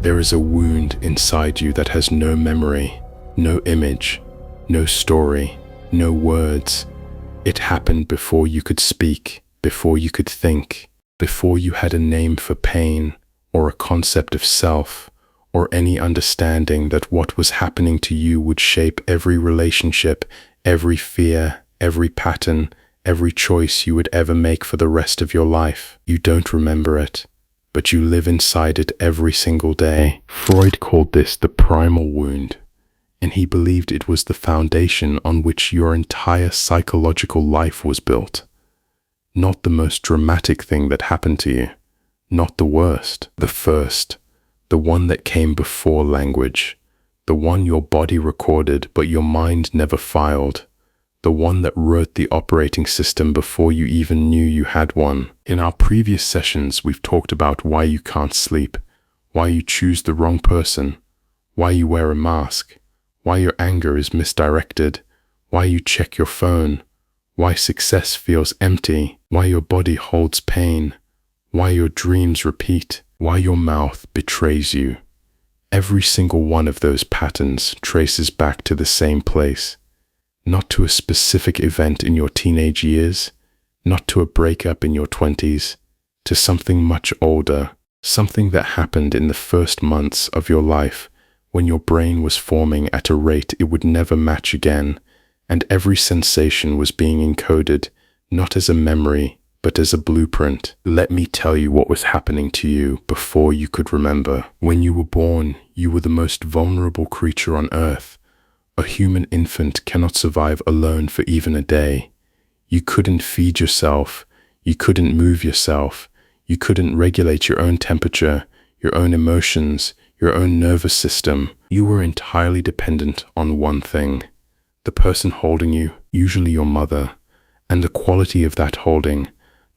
There is a wound inside you that has no memory, no image, no story, no words. It happened before you could speak, before you could think, before you had a name for pain, or a concept of self, or any understanding that what was happening to you would shape every relationship, every fear, every pattern, every choice you would ever make for the rest of your life. You don't remember it, but you live inside it every single day. Freud called this the primal wound, and he believed it was the foundation on which your entire psychological life was built. Not the most dramatic thing that happened to you, not the worst, the first, the one that came before language, the one your body recorded but your mind never filed, the one that wrote the operating system before you even knew you had one. In our previous sessions, we've talked about why you can't sleep, why you choose the wrong person, why you wear a mask, why your anger is misdirected, why you check your phone, why success feels empty, why your body holds pain, why your dreams repeat, why your mouth betrays you. Every single one of those patterns traces back to the same place, not to a specific event in your teenage years, not to a breakup in your 20s, to something much older, something that happened in the first months of your life when your brain was forming at a rate it would never match again, and every sensation was being encoded not as a memory, but as a blueprint. Let me tell you what was happening to you before you could remember. When you were born, you were the most vulnerable creature on earth. A human infant cannot survive alone for even a day. You couldn't feed yourself, you couldn't move yourself, you couldn't regulate your own temperature, your own emotions, your own nervous system. You were entirely dependent on one thing: the person holding you, usually your mother, and the quality of that holding,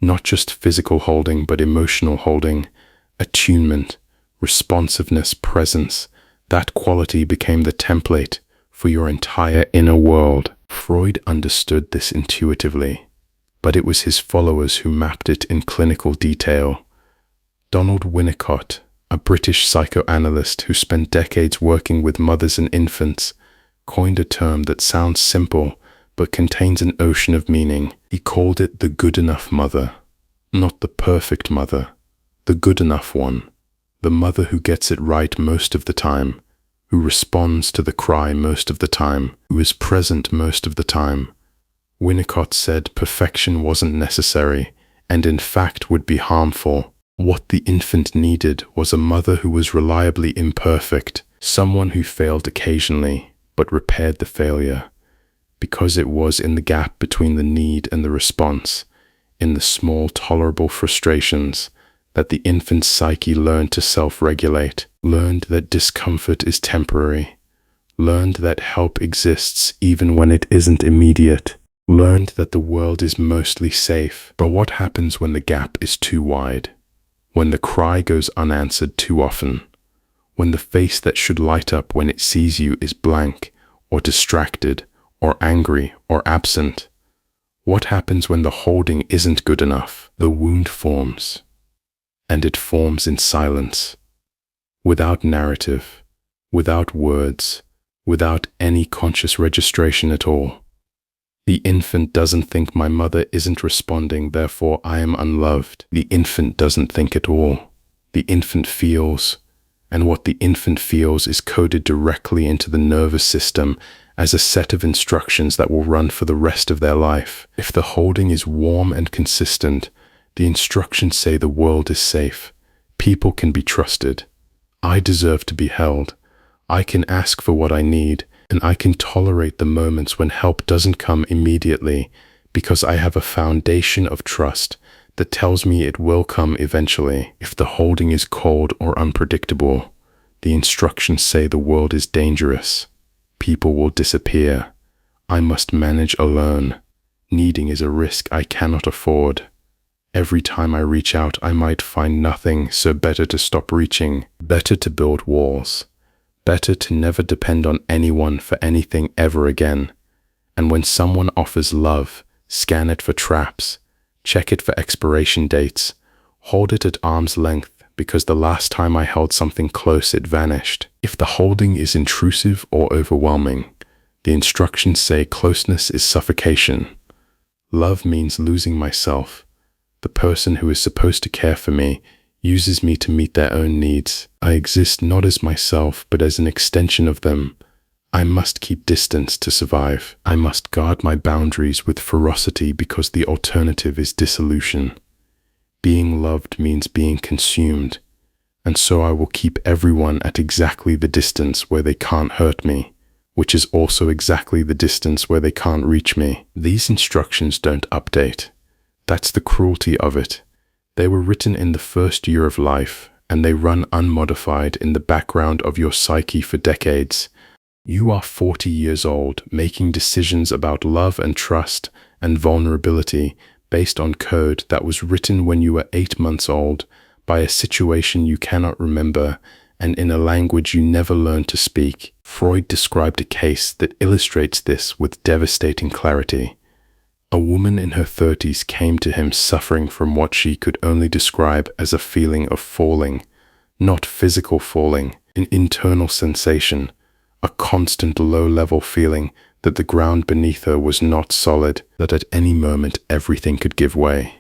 not just physical holding but emotional holding, attunement, responsiveness, presence. That quality became the template for your entire inner world. Freud understood this intuitively, but it was his followers who mapped it in clinical detail. Donald Winnicott, a British psychoanalyst who spent decades working with mothers and infants, coined a term that sounds simple but contains an ocean of meaning. He called it the good enough mother. Not the perfect mother, the good enough one, the mother who gets it right most of the time, who responds to the cry most of the time, who is present most of the time. Winnicott said perfection wasn't necessary, and in fact would be harmful. What the infant needed was a mother who was reliably imperfect, someone who failed occasionally, but repaired the failure, because it was in the gap between the need and the response, in the small tolerable frustrations, that the infant's psyche learned to self-regulate, learned that discomfort is temporary, learned that help exists even when it isn't immediate, learned that the world is mostly safe. But what happens when the gap is too wide? When the cry goes unanswered too often? When the face that should light up when it sees you is blank, or distracted, or angry, or absent? What happens when the holding isn't good enough? The wound forms. And it forms in silence, without narrative, without words, without any conscious registration at all. The infant doesn't think my mother isn't responding, therefore I am unloved. The infant doesn't think at all. The infant feels, and what the infant feels is coded directly into the nervous system as a set of instructions that will run for the rest of their life. If the holding is warm and consistent, the instructions say the world is safe, people can be trusted, I deserve to be held, I can ask for what I need, and I can tolerate the moments when help doesn't come immediately because I have a foundation of trust that tells me it will come eventually. If the holding is cold or unpredictable, the instructions say the world is dangerous, people will disappear, I must manage alone, needing is a risk I cannot afford. Every time I reach out, I might find nothing, so better to stop reaching, better to build walls, better to never depend on anyone for anything ever again. And when someone offers love, scan it for traps, check it for expiration dates, hold it at arm's length, because the last time I held something close, it vanished. If the holding is intrusive or overwhelming, the instructions say closeness is suffocation. Love means losing myself. The person who is supposed to care for me uses me to meet their own needs. I exist not as myself, but as an extension of them. I must keep distance to survive. I must guard my boundaries with ferocity because the alternative is dissolution. Being loved means being consumed, and so I will keep everyone at exactly the distance where they can't hurt me, which is also exactly the distance where they can't reach me. These instructions don't update. That's the cruelty of it. They were written in the first year of life, and they run unmodified in the background of your psyche for decades. You are 40 years old, making decisions about love and trust and vulnerability based on code that was written when you were 8 months old, by a situation you cannot remember, and in a language you never learned to speak. Freud described a case that illustrates this with devastating clarity. A woman in her 30s came to him suffering from what she could only describe as a feeling of falling, not physical falling, an internal sensation, a constant low-level feeling that the ground beneath her was not solid, that at any moment everything could give way.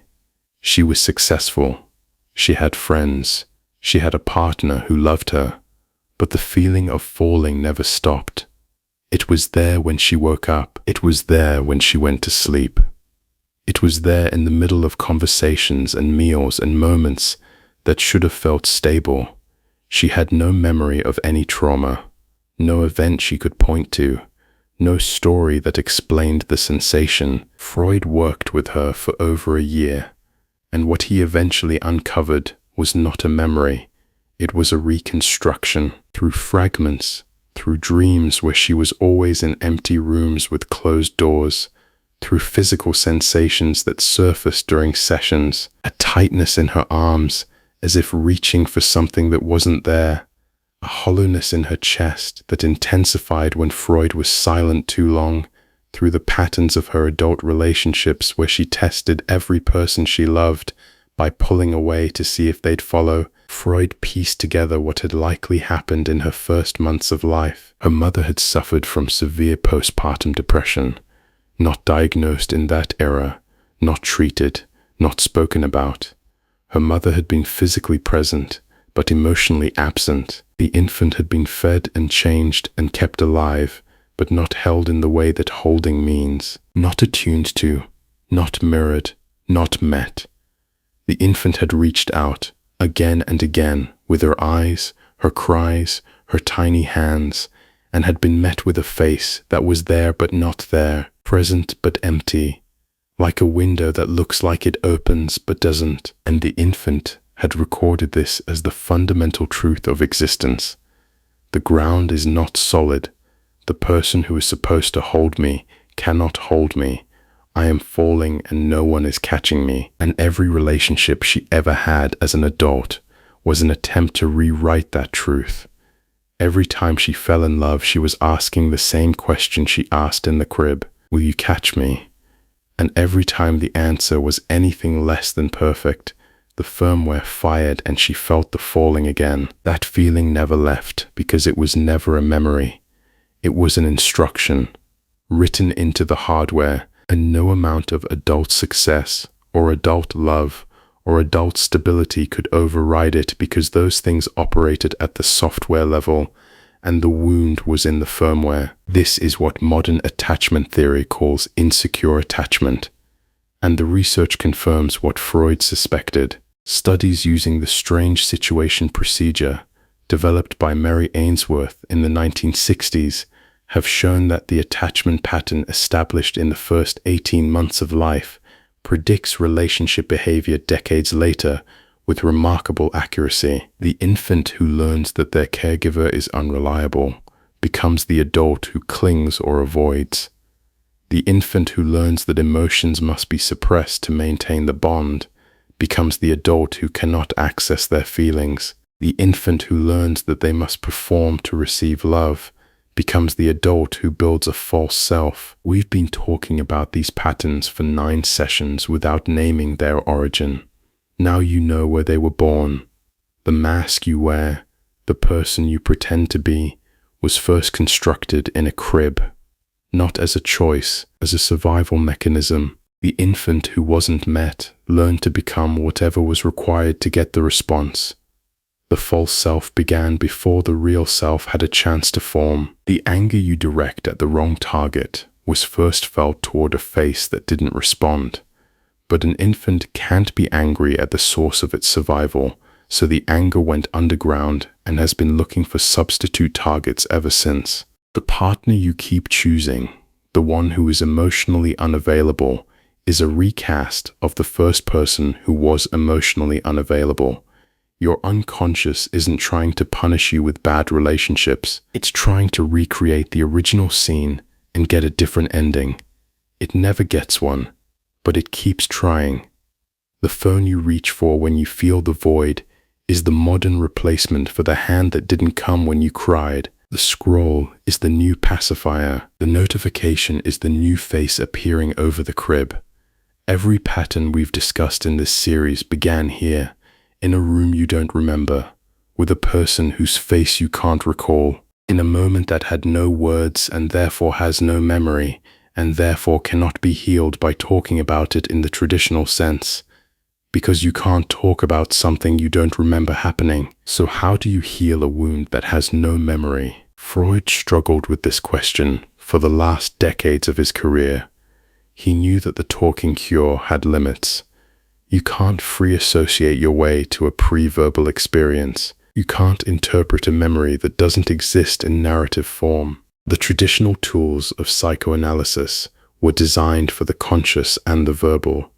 She was successful. She had friends. She had a partner who loved her. But the feeling of falling never stopped. It was there when she woke up. It was there when she went to sleep. It was there in the middle of conversations and meals and moments that should have felt stable. She had no memory of any trauma. No event she could point to, no story that explained the sensation. Freud worked with her for over a year, and what he eventually uncovered was not a memory. It was a reconstruction through fragments, through dreams where she was always in empty rooms with closed doors, through physical sensations that surfaced during sessions, a tightness in her arms as if reaching for something that wasn't there, a hollowness in her chest that intensified when Freud was silent too long, through the patterns of her adult relationships where she tested every person she loved by pulling away to see if they'd follow. Freud pieced together what had likely happened in her first months of life. Her mother had suffered from severe postpartum depression, not diagnosed in that era, not treated, not spoken about. Her mother had been physically present, but emotionally absent. The infant had been fed and changed and kept alive, but not held in the way that holding means. Not attuned to, not mirrored, not met. The infant had reached out, again and again, with her eyes, her cries, her tiny hands, and had been met with a face that was there but not there, present but empty, like a window that looks like it opens but doesn't. And the infant had recorded this as the fundamental truth of existence. The ground is not solid. The person who is supposed to hold me cannot hold me. I am falling and no one is catching me. And every relationship she ever had as an adult was an attempt to rewrite that truth. Every time she fell in love, she was asking the same question she asked in the crib: will you catch me? And every time the answer was anything less than perfect, the firmware fired and she felt the falling again. That feeling never left because it was never a memory. It was an instruction, written into the hardware, and no amount of adult success or adult love or adult stability could override it, because those things operated at the software level and the wound was in the firmware. This is what modern attachment theory calls insecure attachment, and the research confirms what Freud suspected. Studies using the strange situation procedure, developed by Mary Ainsworth in the 1960s, have shown that the attachment pattern established in the first 18 months of life predicts relationship behavior decades later with remarkable accuracy. The infant who learns that their caregiver is unreliable becomes the adult who clings or avoids. The infant who learns that emotions must be suppressed to maintain the bond becomes the adult who cannot access their feelings. The infant who learns that they must perform to receive love becomes the adult who builds a false self. We've been talking about these patterns for 9 sessions without naming their origin. Now you know where they were born, The mask you wear, the person you pretend to be, was first constructed in a crib, not as a choice, as a survival mechanism. The infant who wasn't met learned to become whatever was required to get the response. The false self began before the real self had a chance to form. The anger you direct at the wrong target was first felt toward a face that didn't respond. But an infant can't be angry at the source of its survival, so the anger went underground and has been looking for substitute targets ever since. The partner you keep choosing, the one who is emotionally unavailable, is a recast of the first person who was emotionally unavailable. Your unconscious isn't trying to punish you with bad relationships. It's trying to recreate the original scene and get a different ending. It never gets one, but it keeps trying. The phone you reach for when you feel the void is the modern replacement for the hand that didn't come when you cried. The scroll is the new pacifier. The notification is the new face appearing over the crib. Every pattern we've discussed in this series began here, in a room you don't remember, with a person whose face you can't recall, in a moment that had no words and therefore has no memory, and therefore cannot be healed by talking about it in the traditional sense, because you can't talk about something you don't remember happening. So how do you heal a wound that has no memory? Freud struggled with this question for the last decades of his career. He knew that the talking cure had limits. You can't free associate your way to a pre-verbal experience. You can't interpret a memory that doesn't exist in narrative form. The traditional tools of psychoanalysis were designed for the conscious and the verbal.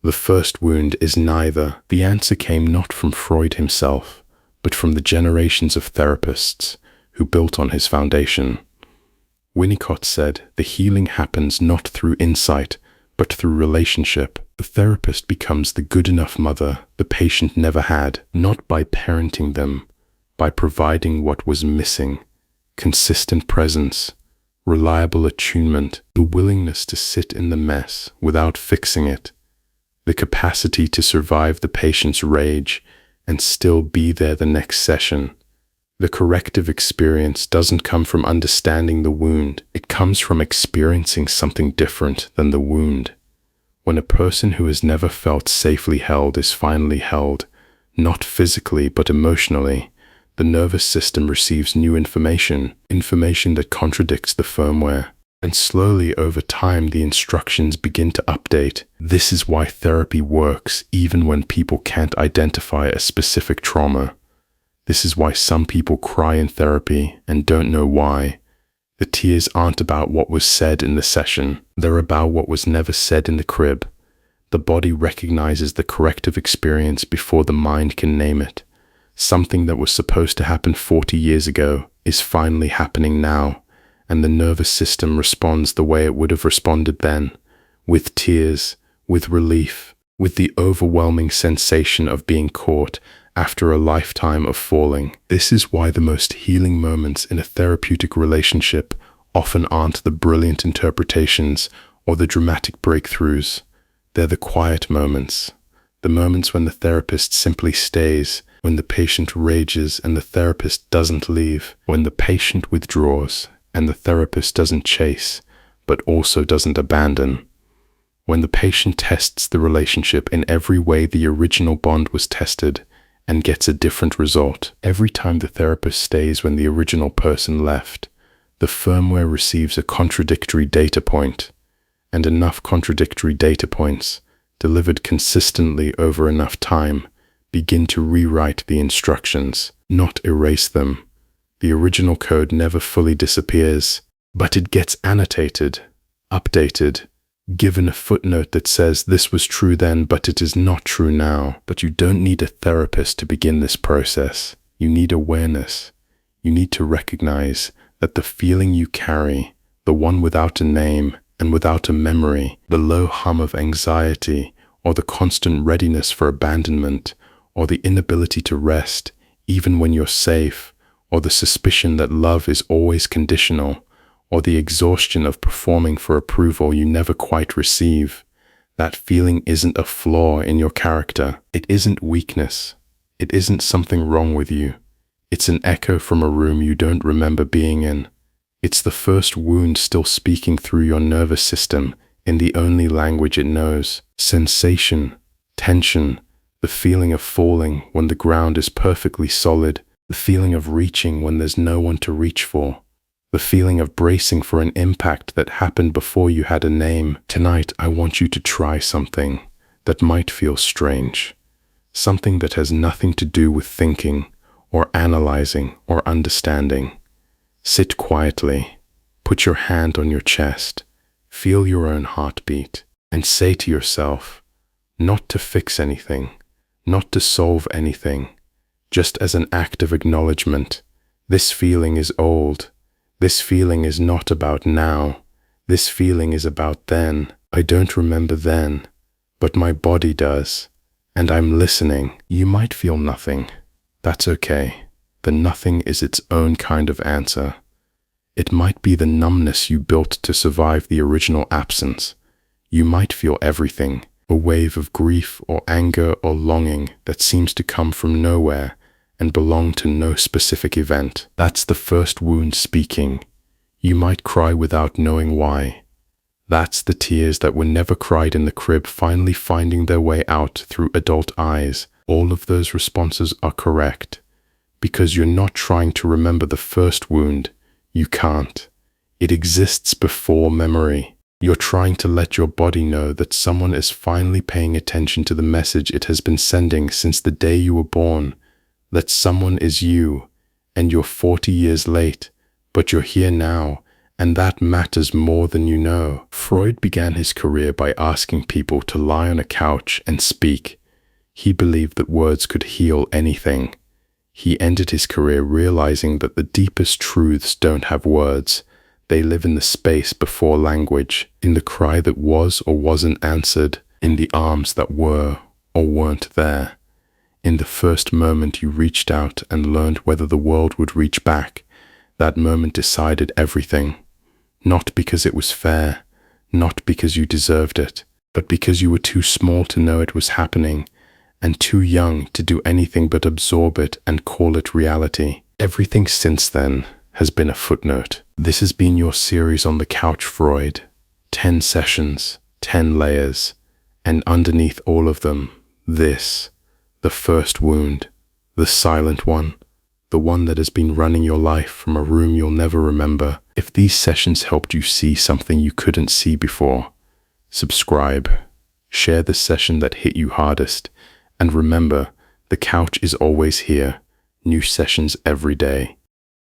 The first wound is neither. The answer came not from Freud himself, but from the generations of therapists who built on his foundation. Winnicott said, the healing happens not through insight, but through relationship. The therapist becomes the good enough mother the patient never had, not by parenting them, by providing what was missing: consistent presence, reliable attunement, the willingness to sit in the mess without fixing it, the capacity to survive the patient's rage and still be there the next session. The corrective experience doesn't come from understanding the wound. It comes from experiencing something different than the wound. When a person who has never felt safely held is finally held, not physically but emotionally, the nervous system receives new information that contradicts the firmware. And slowly over time the instructions begin to update. This is why therapy works even when people can't identify a specific trauma. This is why some people cry in therapy and don't know why. The tears aren't about what was said in the session. They're about what was never said in the crib. The body recognizes the corrective experience before the mind can name it. Something that was supposed to happen 40 years ago is finally happening now, and the nervous system responds the way it would have responded then, with tears, with relief, with the overwhelming sensation of being caught after a lifetime of falling. This is why the most healing moments in a therapeutic relationship often aren't the brilliant interpretations or the dramatic breakthroughs. They're the quiet moments, the moments when the therapist simply stays, when the patient rages and the therapist doesn't leave, when the patient withdraws and the therapist doesn't chase, but also doesn't abandon. When the patient tests the relationship in every way the original bond was tested and gets a different result. Every time the therapist stays when the original person left, the firmware receives a contradictory data point, and enough contradictory data points, delivered consistently over enough time, begin to rewrite the instructions, not erase them. The original code never fully disappears, but it gets annotated, updated, given a footnote that says this was true then, but it is not true now. But you don't need a therapist to begin this process. You need awareness. You need to recognize that the feeling you carry, the one without a name and without a memory, the low hum of anxiety, or the constant readiness for abandonment, or the inability to rest, even when you're safe, or the suspicion that love is always conditional, or the exhaustion of performing for approval you never quite receive. That feeling isn't a flaw in your character. It isn't weakness. It isn't something wrong with you. It's an echo from a room you don't remember being in. It's the first wound still speaking through your nervous system in the only language it knows. Sensation, tension, the feeling of falling when the ground is perfectly solid, the feeling of reaching when there's no one to reach for, the feeling of bracing for an impact that happened before you had a name. Tonight, I want you to try something that might feel strange, something that has nothing to do with thinking or analyzing or understanding. Sit quietly, put your hand on your chest, feel your own heartbeat, and say to yourself, not to fix anything, not to solve anything, just as an act of acknowledgement. This feeling is old. This feeling is not about now. This feeling is about then. I don't remember then, but my body does, and I'm listening. You might feel nothing. That's okay. The nothing is its own kind of answer. It might be the numbness you built to survive the original absence. You might feel everything, a wave of grief or anger or longing that seems to come from nowhere and belong to no specific event. That's the first wound speaking. You might cry without knowing why. That's the tears that were never cried in the crib finally finding their way out through adult eyes. All of those responses are correct. Because you're not trying to remember the first wound. You can't. It exists before memory. You're trying to let your body know that someone is finally paying attention to the message it has been sending since the day you were born. That someone is you, and you're 40 years late, but you're here now, and that matters more than you know. Freud began his career by asking people to lie on a couch and speak. He believed that words could heal anything. He ended his career realizing that the deepest truths don't have words. They live in the space before language, in the cry that was or wasn't answered, in the arms that were or weren't there. In the first moment you reached out and learned whether the world would reach back, that moment decided everything. Not because it was fair, not because you deserved it, but because you were too small to know it was happening, and too young to do anything but absorb it and call it reality. Everything since then has been a footnote. This has been your series on the couch, Freud. 10 sessions, 10 layers, and underneath all of them, this. The first wound, the silent one, the one that has been running your life from a room you'll never remember. If these sessions helped you see something you couldn't see before, subscribe, share the session that hit you hardest, and remember, the couch is always here, new sessions every day.